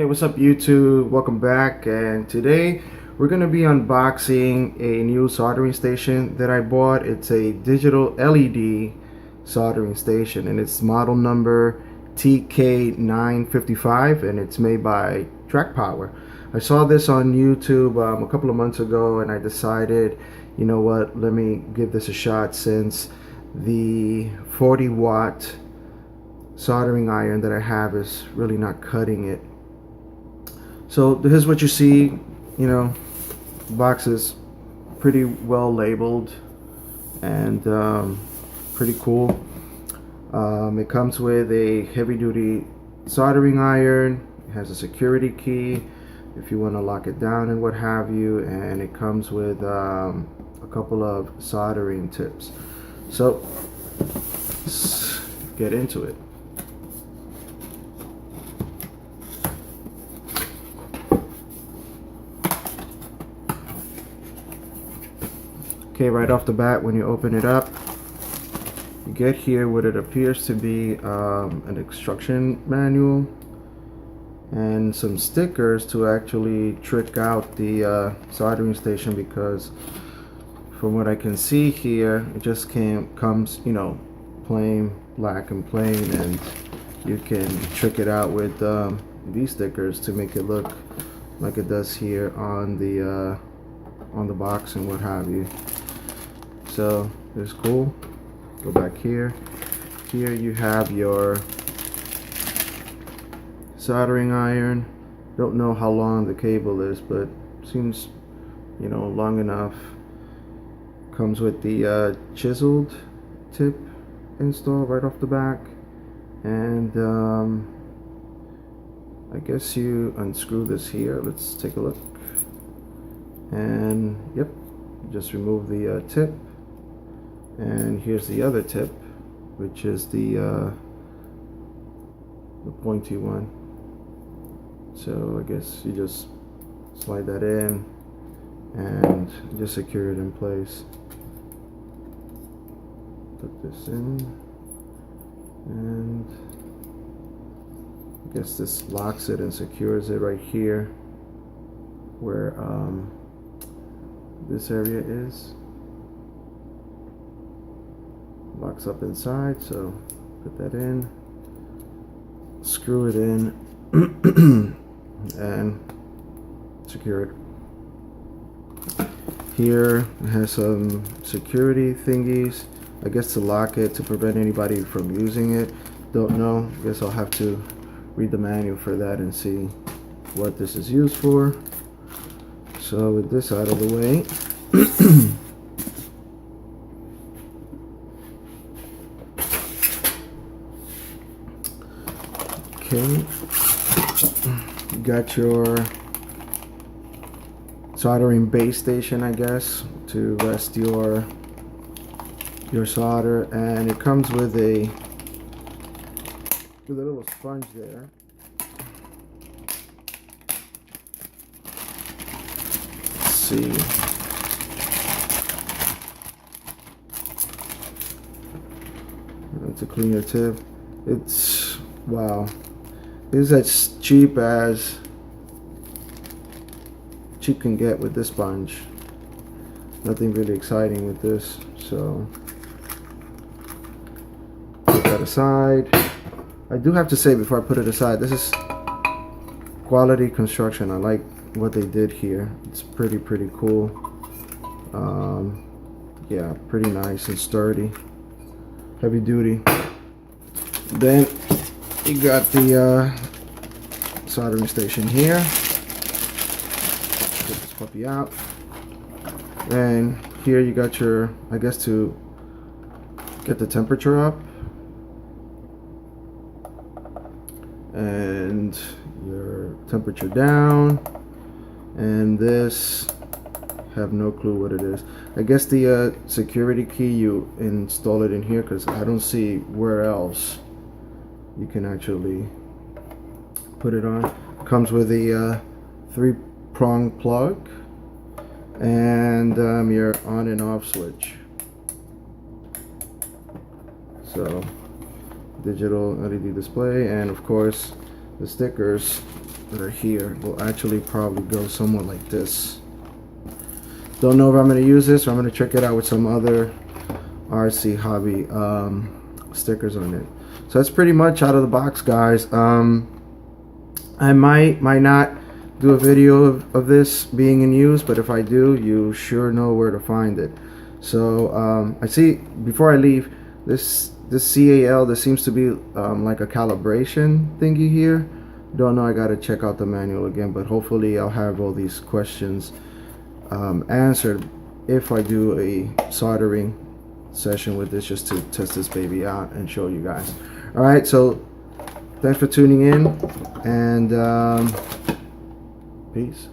Hey, what's up YouTube? Welcome back, and today we're going to be unboxing a new soldering station that I bought. It's a digital LED soldering station and it's model number TK955 and it's made by TrakPower. I saw this on YouTube a couple of months ago and I decided, you know what, let me give this a shot since the 40-watt soldering iron that I have is really not cutting it. So here's what you see. You know, the box is pretty well labeled and pretty cool. It comes with a heavy-duty soldering iron. It has a security key if you want to lock it down and what have you, and it comes with a couple of soldering tips. So let's get into it. Okay, right off the bat, when you open it up, you get here what it appears to be an instruction manual and some stickers to actually trick out the soldering station, because from what I can see here, it just comes, you know, plain black and plain, and you can trick it out with these stickers to make it look like it does here on the box and what have you. So it's cool. Go back here. Here you have your soldering iron. Don't know how long the cable is, but seems, you know, long enough. Comes with the chiseled tip install right off the back, and I guess you unscrew this here. Let's take a look. And yep, just remove the tip. And here's the other tip, which is the pointy one. So I guess you just slide that in and just secure it in place. Put this in, and I guess this locks it and secures it right here where this area is. Locks up inside, so put that in, screw it in, and secure it. Here it has some security thingies, I guess to lock it, to prevent anybody from using it. Don't know, I guess I'll have to read the manual for that and see what this is used for. So with this out of the way, okay, you got your soldering base station, I guess, to rest your solder, and it comes with a little sponge there. Let's see. To clean your tip. It's, wow. It's as cheap as cheap can get with this sponge. Nothing really exciting with this, so put that aside. I do have to say before I put it aside, this is quality construction. I like what they did here. It's pretty cool. Yeah, pretty nice and sturdy, heavy duty. Then you got the soldering station here. Get this puppy out. And here you got your, I guess, to get the temperature up. And your temperature down. And this, have no clue what it is. I guess the security key, you install it in here, because I don't see where else you can actually put it on. Comes with a 3-prong plug and your on and off switch. So digital LED display, and of course the stickers that are here will actually probably go somewhat like this. Don't know if I'm going to use this or I'm going to check it out with some other RC hobby stickers on it. So that's pretty much out of the box, guys. I might not do a video of this being in use, but if I do, you sure know where to find it. So I see, before I leave, this CAL, this seems to be like a calibration thingy here. Don't know, I gotta check out the manual again, but hopefully I'll have all these questions answered if I do a soldering session with this, just to test this baby out and show you guys. All right, so thanks for tuning in, and peace.